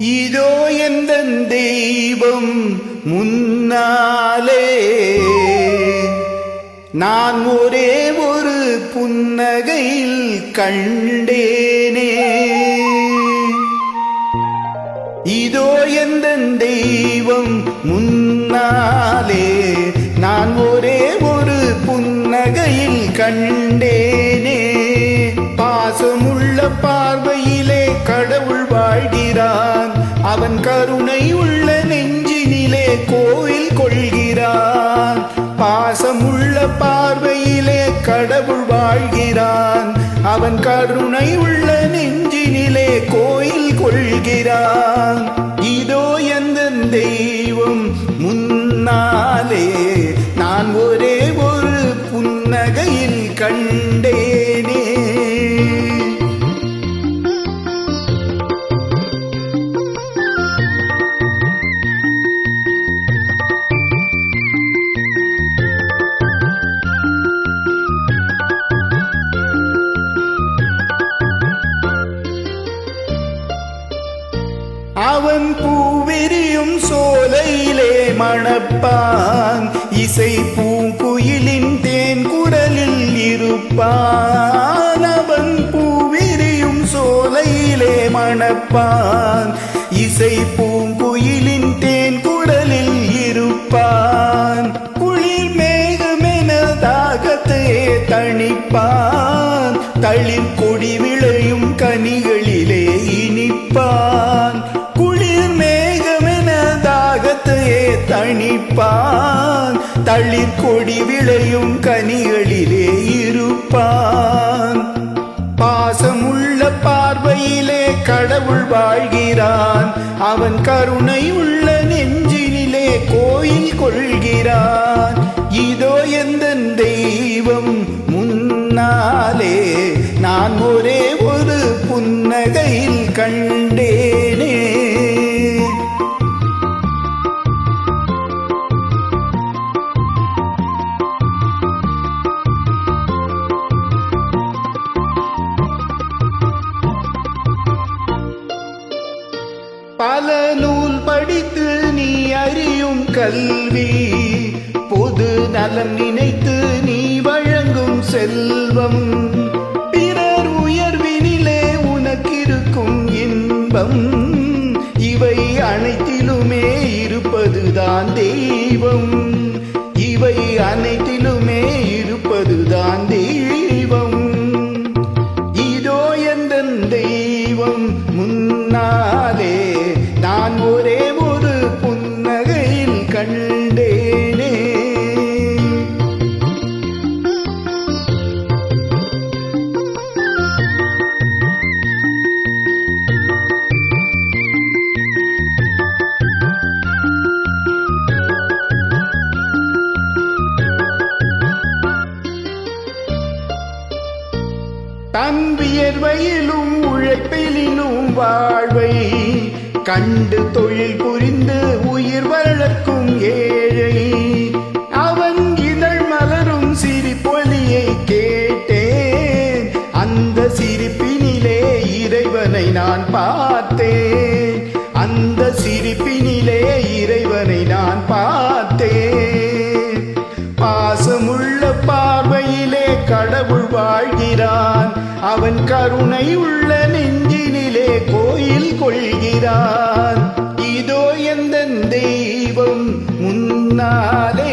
இதோ எந்தன் தெய்வம் முன்னாலே நான் ஒரே ஒரு புன்னகையில் கண்டேனே. இதோ எந்தன் தெய்வம் முன்னாலே நான் ஒரே ஒரு புன்னகையில் கண்டேனே. பாசமுள்ள பார்வையிலே கடவுள் வாழ்கிறான், அவன் கருணை உள்ள நெஞ்சினிலே கோயில் கொள்கிறான். பாசமுள்ள பார்வையிலே கடவுள் வாழ்கிறான், அவன் கருணை உள்ள நெஞ்சினிலே கோயில் கொள்கிறான். இதோ எந்தன் தெய்வம் முன்னாலே நான் ஒரே ஒரு புன்னகையில் கண்டேனே. அவன் பூவிரியும் சோலையிலே மணப்பான், இசை பூங்குயிலின் தேன் குரலில் இருப்பான். அவன் பூவிரியும் சோலையிலே மணப்பான், இசை பூங்குயிலின் தேன் குரலில் இருப்பான். குளிர் மேகமென தாகத்தையே தணிப்பான், தளிர் கொடி விளையும் கனிகளிலே இனிப்பான். தணிப்பான், தளிர் கொடி விளையும் கனிகளிலே இருப்பான். பாசமுள்ள பார்வையிலே கடவுள் வாழ்கிறான், அவன் கருணை உள்ள நெஞ்சினிலே கோயில் கொள்கிறான். இதோ எந்தன் தெய்வம் முன்னாலே நான் ஒரே ஒரு புன்னகையில் கண்டேனே. பல நூல் படித்து நீ அறியும் கல்வி, பொது நலம் நினைத்து நீ வழங்கும் செல்வம், பிறர் உயர்வினிலே உனக்கிருக்கும் இன்பம், இவை அனைத்திலுமே இருப்பதுதான் தெய்வம். இவை அனைத்திலுமே இருப்பதுதான் தெய்வம். இதோ எந்தன் தெய்வம் முன்னாலே நான் ஒரே ஒரு புன்னகையில் கண்டேனே. தன் வியர்வையிலும் உழைப்பிலும் வாழ்வை கண்டு தொழில் புரிந்து உயிர் வளர்க்கும் ஏழை, அவன் இதழ் மலரும் சிரிப்பொலியை கேட்டேன், அந்த சிரிப்பினிலே இறைவனை நான் பார்த்தேன். அந்த சிரிப்பினிலே இறைவனை நான் பார்த்தேன். பாசமுள்ள பார்வையிலே கடவுள் வாழ்கிறான், அவன் கருணை உள்ள நெஞ்சினிலே கோயில் கொள்கிறான். இதோ எந்தன் தெய்வம் முன்னாலே